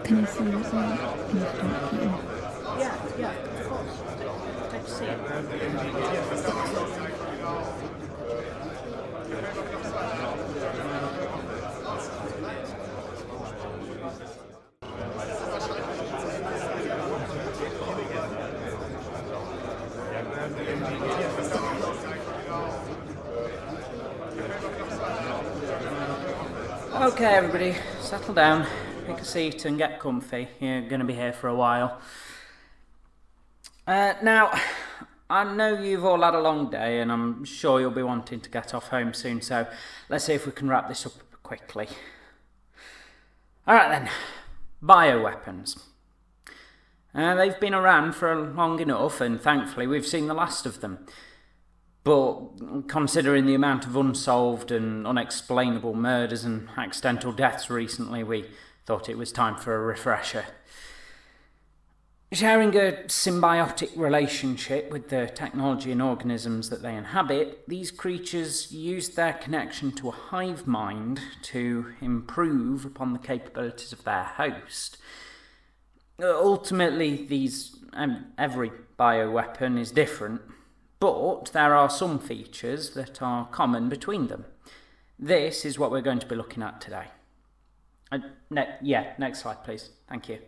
Can you see what's on? Yeah, of course. Take a seat. Okay, everybody, settle down, pick a seat and get comfy. You're going to be here for a while. Now, I know you've all had a long day and I'm sure you'll be wanting to get off home soon, so let's see if we can wrap this up quickly. Alright then, bioweapons. They've been around for long enough and thankfully we've seen the last of them. But considering the amount of unsolved and unexplainable murders and accidental deaths recently, we thought it was time for a refresher. Sharing a symbiotic relationship with the technology and organisms that they inhabit, these creatures use their connection to a hive mind to improve upon the capabilities of their host. Ultimately, every bioweapon is different, but there are some features that are common between them. This is what we're going to be looking at today. Next slide, please. Thank you.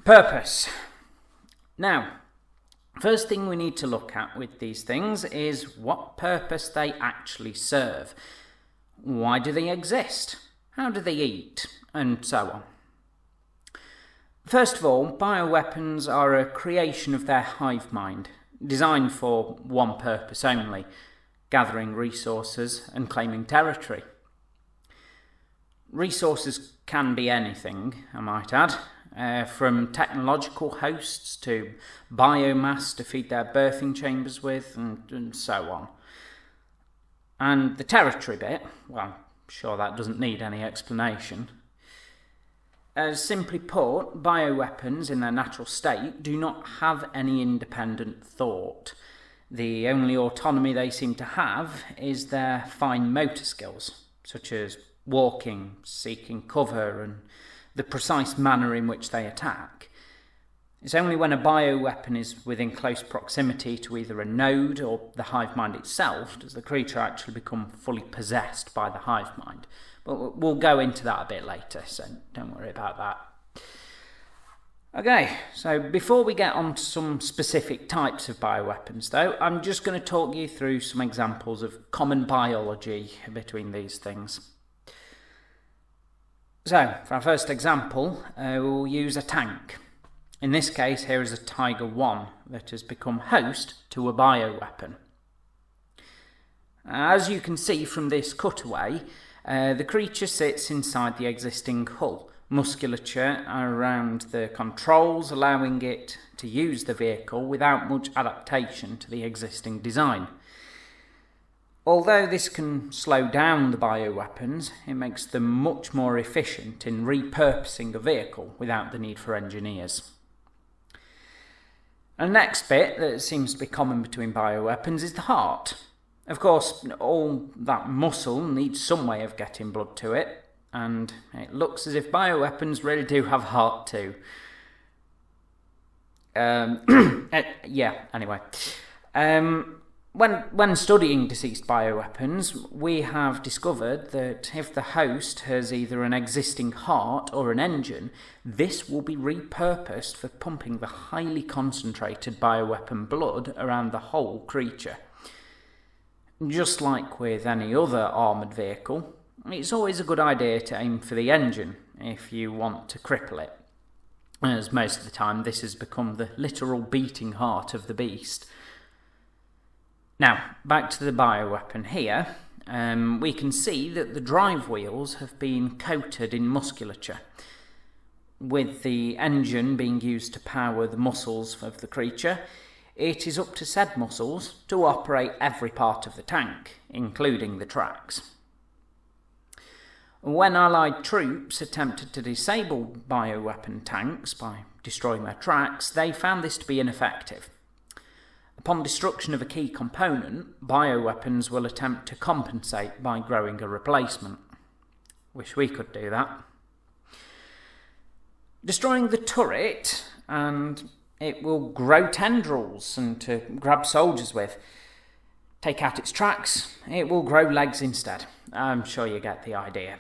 Purpose. Now, first thing we need to look at with these things is what purpose they actually serve. Why do they exist? How do they eat? And so on. First of all, bioweapons are a creation of their hive mind, designed for one purpose only: gathering resources and claiming territory. Resources can be anything, I might add, from technological hosts to biomass to feed their birthing chambers with, and so on. And the territory bit, well, I'm sure that doesn't need any explanation. Simply put, bioweapons in their natural state do not have any independent thought. The only autonomy they seem to have is their fine motor skills, such as walking, seeking cover, and the precise manner in which they attack. It's only when a bioweapon is within close proximity to either a node or the hive mind itself does the creature actually become fully possessed by the hive mind. But we'll go into that a bit later, so don't worry about that. Okay, so before we get on to some specific types of bioweapons though, I'm just going to talk you through some examples of common biology between these things. So, for our first example, we'll use a tank. In this case, here is a Tiger 1 that has become host to a bioweapon. As you can see from this cutaway, the creature sits inside the existing hull, musculature around the controls, allowing it to use the vehicle without much adaptation to the existing design. Although this can slow down the bioweapons, it makes them much more efficient in repurposing a vehicle without the need for engineers. And the next bit that seems to be common between bioweapons is the heart. Of course, all that muscle needs some way of getting blood to it, and it looks as if bioweapons really do have a heart too. Anyway. When studying deceased bioweapons, we have discovered that if the host has either an existing heart or an engine, this will be repurposed for pumping the highly concentrated bioweapon blood around the whole creature. Just like with any other armoured vehicle, it's always a good idea to aim for the engine if you want to cripple it, as most of the time this has become the literal beating heart of the beast. Now, back to the bioweapon here, we can see that the drive wheels have been coated in musculature, with the engine being used to power the muscles of the creature. It is up to said muscles to operate every part of the tank, including the tracks. When Allied troops attempted to disable bioweapon tanks by destroying their tracks, they found this to be ineffective. Upon destruction of a key component, bioweapons will attempt to compensate by growing a replacement. Wish we could do that. Destroying the turret, and it will grow tendrils and to grab soldiers with. Take out its tracks, it will grow legs instead. I'm sure you get the idea.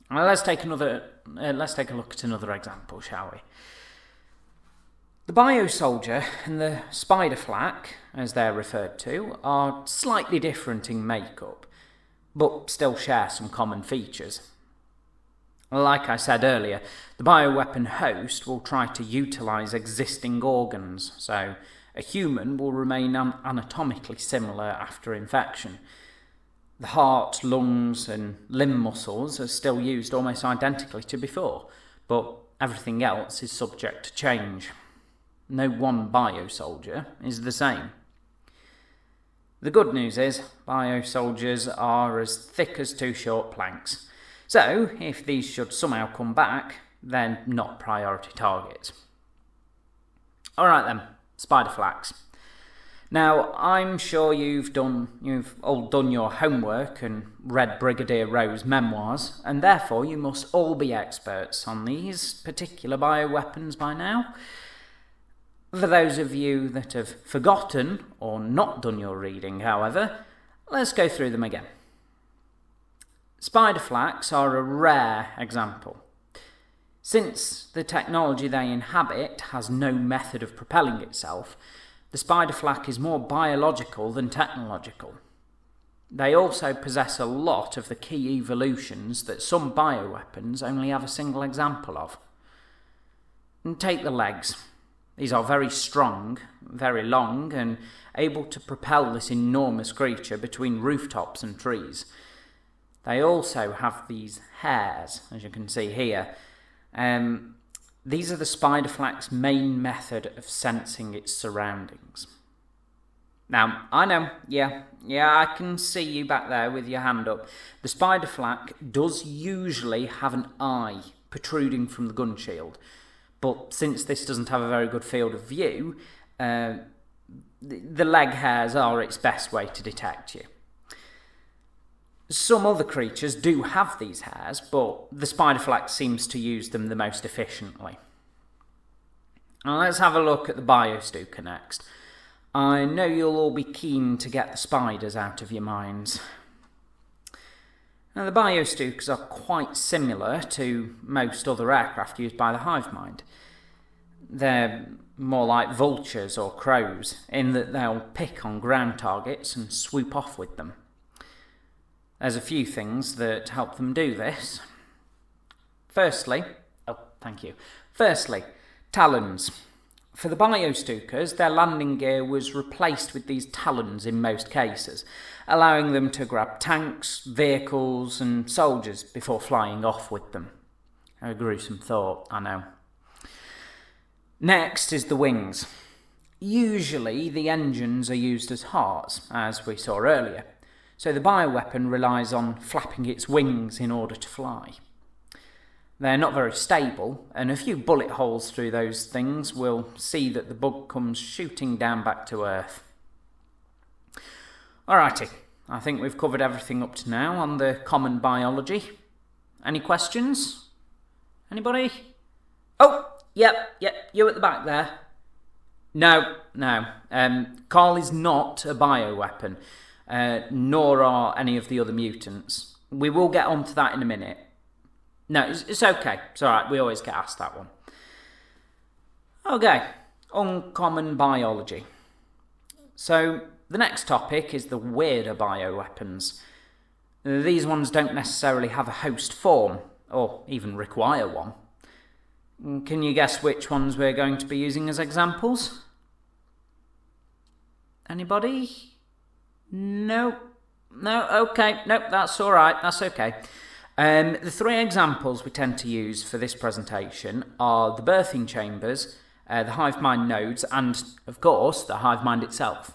Now let's take a look at another example, shall we? The biosoldier and the spider flak, as they're referred to, are slightly different in makeup, but still share some common features. Like I said earlier, the bioweapon host will try to utilise existing organs, so a human will remain anatomically similar after infection. The heart, lungs and limb muscles are still used almost identically to before, but everything else is subject to change. No one biosoldier is the same. The good news is, biosoldiers are as thick as two short planks. So, if these should somehow come back, they're not priority targets. Alright then, spider flaks. Now, I'm sure you've all done your homework and read Brigadier Rowe's memoirs, and therefore you must all be experts on these particular bioweapons by now. For those of you that have forgotten or not done your reading, however, let's go through them again. Spider flaks are a rare example. Since the technology they inhabit has no method of propelling itself, the spider flak is more biological than technological. They also possess a lot of the key evolutions that some bioweapons only have a single example of. And take the legs. These are very strong, very long, and able to propel this enormous creature between rooftops and trees. They also have these hairs, as you can see here. These are the spider flak's main method of sensing its surroundings. Now, I know, yeah, I can see you back there with your hand up. The spider flak does usually have an eye protruding from the gun shield. But since this doesn't have a very good field of view, the leg hairs are its best way to detect you. Some other creatures do have these hairs, but the spider flak seems to use them the most efficiently. Now let's have a look at the Biostuka next. I know you'll all be keen to get the spiders out of your minds. Now, the Biostukas are quite similar to most other aircraft used by the hive mind. They're more like vultures or crows, in that they'll pick on ground targets and swoop off with them. There's a few things that help them do this. Firstly, talons. For the Biostukas, their landing gear was replaced with these talons in most cases, allowing them to grab tanks, vehicles and soldiers before flying off with them. A gruesome thought, I know. Next is the wings. Usually the engines are used as hearts, as we saw earlier, so the bioweapon relies on flapping its wings in order to fly. They're not very stable, and a few bullet holes through those things will see that the bug comes shooting down back to Earth. Alrighty, I think we've covered everything up to now on the common biology. Any questions? Anybody? Oh, yep, you at the back there. No. Carl is not a bioweapon, nor are any of the other mutants. We will get onto that in a minute. No, it's okay. It's alright, we always get asked that one. Okay, uncommon biology. So, the next topic is the weirder bioweapons. These ones don't necessarily have a host form, or even require one. Can you guess which ones we're going to be using as examples? Anybody? No, okay, nope, that's alright, that's okay. The three examples we tend to use for this presentation are the birthing chambers, the hive mind nodes, and, of course, the hive mind itself.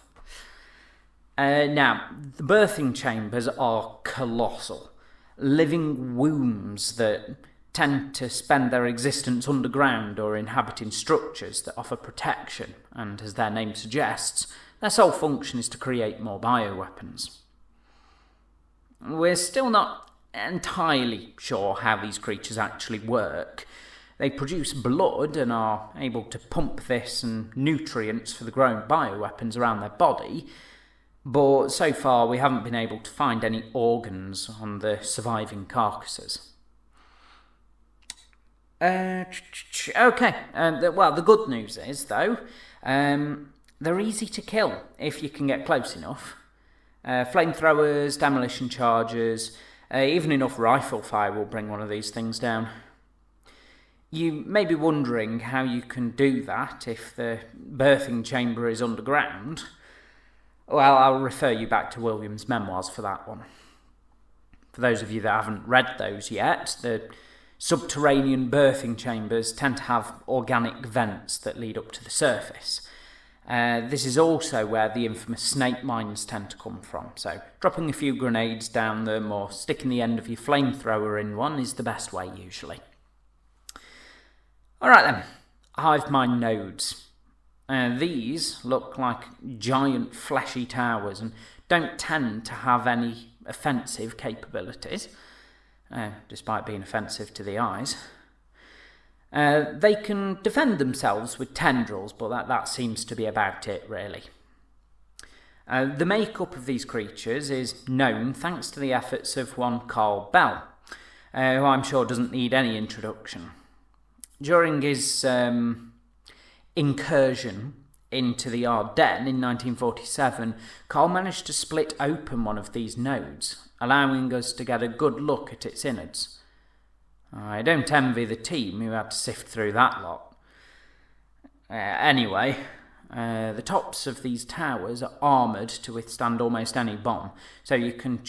Now, the birthing chambers are colossal, living wombs that tend to spend their existence underground or inhabiting structures that offer protection, and as their name suggests, their sole function is to create more bioweapons. We're still not entirely sure how these creatures actually work. They produce blood and are able to pump this and nutrients for the grown bioweapons around their body, but so far we haven't been able to find any organs on the surviving carcasses. Okay, well, the good news is, though, they're easy to kill if you can get close enough. Flamethrowers, demolition charges, even enough rifle fire will bring one of these things down. You may be wondering how you can do that if the birthing chamber is underground. Well, I'll refer you back to William's memoirs for that one. For those of you that haven't read those yet, the subterranean birthing chambers tend to have organic vents that lead up to the surface. This is also where the infamous snake mines tend to come from, so dropping a few grenades down them or sticking the end of your flamethrower in one is the best way usually. Alright then, hive mind nodes. These look like giant fleshy towers and don't tend to have any offensive capabilities, despite being offensive to the eyes. They can defend themselves with tendrils, but that seems to be about it, really. The makeup of these creatures is known thanks to the efforts of one Carl Bell, who I'm sure doesn't need any introduction. During his incursion into the Ardennes in 1947, Carl managed to split open one of these nodes, allowing us to get a good look at its innards. I don't envy the team who had to sift through that lot. Anyway, the tops of these towers are armoured to withstand almost any bomb, so you can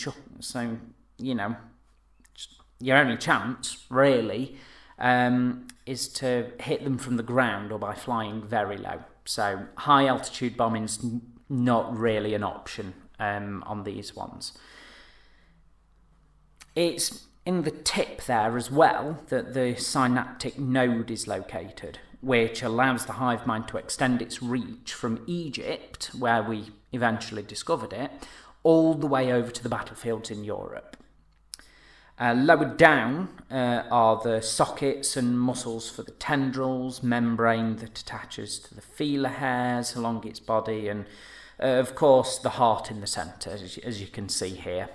your only chance, really, is to hit them from the ground or by flying very low. So high altitude bombing's not really an option on these ones. It's in the tip there as well that the synaptic node is located, which allows the hive mind to extend its reach from Egypt, where we eventually discovered it, all the way over to the battlefields in Europe. Lower down are the sockets and muscles for the tendrils, membrane that attaches to the feeler hairs along its body, and of course the heart in the centre, as you can see here.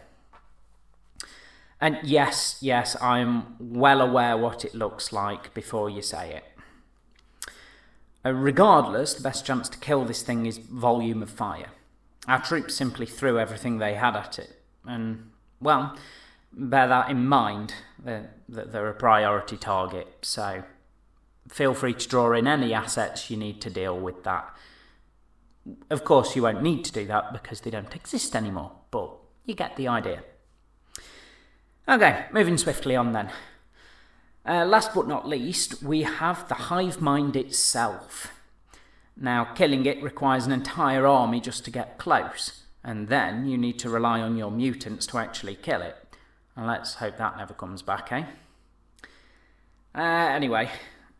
And yes, I'm well aware what it looks like before you say it. Regardless, the best chance to kill this thing is volume of fire. Our troops simply threw everything they had at it, and, well, bear that in mind, that they're a priority target, so feel free to draw in any assets you need to deal with that. Of course, you won't need to do that because they don't exist anymore, but you get the idea. Okay, moving swiftly on then. Last but not least, we have the hive mind itself. Now, killing it requires an entire army just to get close, and then you need to rely on your mutants to actually kill it. And let's hope that never comes back, eh? Anyway,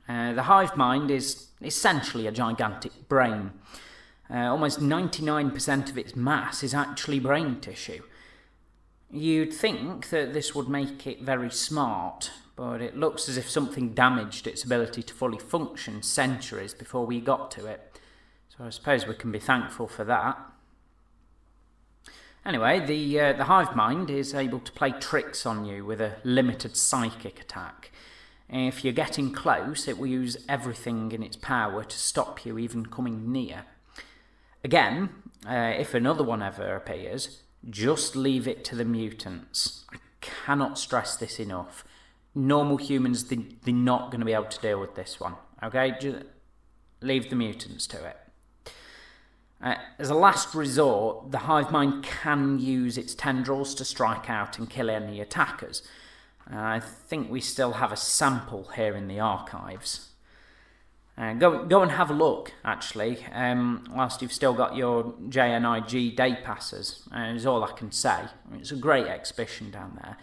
the hive mind is essentially a gigantic brain. Almost 99% of its mass is actually brain tissue. You'd think that this would make it very smart, but it looks as if something damaged its ability to fully function centuries before we got to it. So I suppose we can be thankful for that. Anyway, the hive mind is able to play tricks on you with a limited psychic attack. If you're getting close, it will use everything in its power to stop you even coming near. Again, if another one ever appears, just leave it to the mutants. I cannot stress this enough. Normal humans, they're not going to be able to deal with this one. Okay, just leave the mutants to it. As a last resort, the hive mind can use its tendrils to strike out and kill any attackers. I think we still have a sample here in the archives. Go and have a look, actually, whilst you've still got your JNIG day passes, is all I can say. It's a great exhibition down there.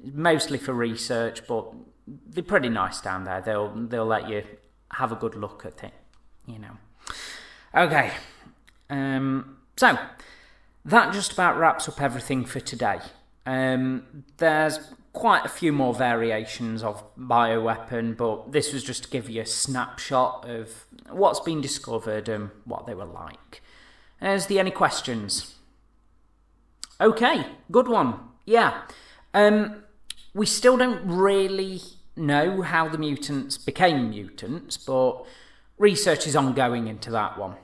It's mostly for research, but they're pretty nice down there. They'll let you have a good look at it, you know. Okay, so that just about wraps up everything for today. There's quite a few more variations of bioweapon, but this was just to give you a snapshot of what's been discovered and what they were like. Is there any questions? Okay, good one. Yeah. We still don't really know how the mutants became mutants, but research is ongoing into that one.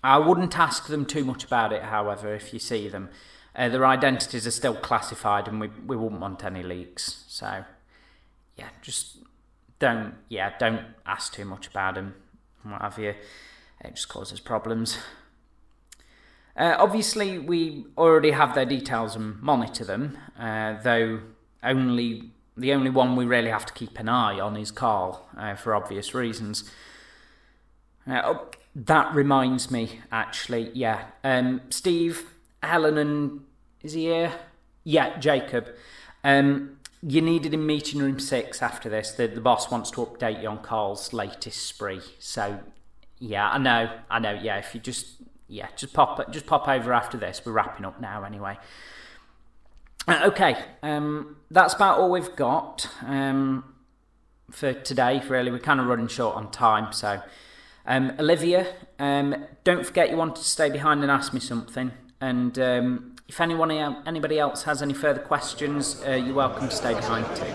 I wouldn't ask them too much about it, however, if you see them. Their identities are still classified and we wouldn't want any leaks. So, yeah, just don't ask too much about them, what have you. It just causes problems. Obviously, we already have their details and monitor them, though the only one we really have to keep an eye on is Carl, for obvious reasons. That reminds me, actually, yeah. Steve, Helen and... is he here? Yeah, Jacob. You needed in meeting room 6 after this. The boss wants to update you on Carl's latest spree. So, yeah, I know. Yeah, if you just pop over after this. We're wrapping up now anyway. Okay, that's about all we've got for today. Really, we're kind of running short on time. So, Olivia, don't forget you wanted to stay behind and ask me something. And if anybody else has any further questions, you're welcome to stay behind too.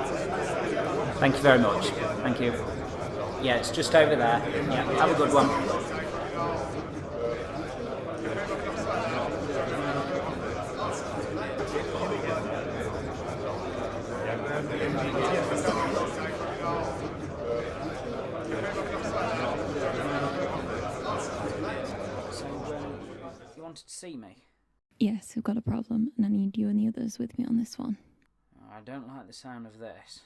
Thank you very much. Thank you. Yeah, it's just over there. Yeah, have a good one. So, you wanted to see me? Yes, we've got a problem, and I need you and the others with me on this one. I don't like the sound of this.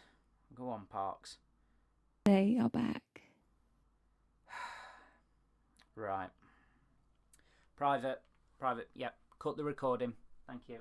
Go on, Parks. They are back. Right. Private, yep. Cut the recording. Thank you.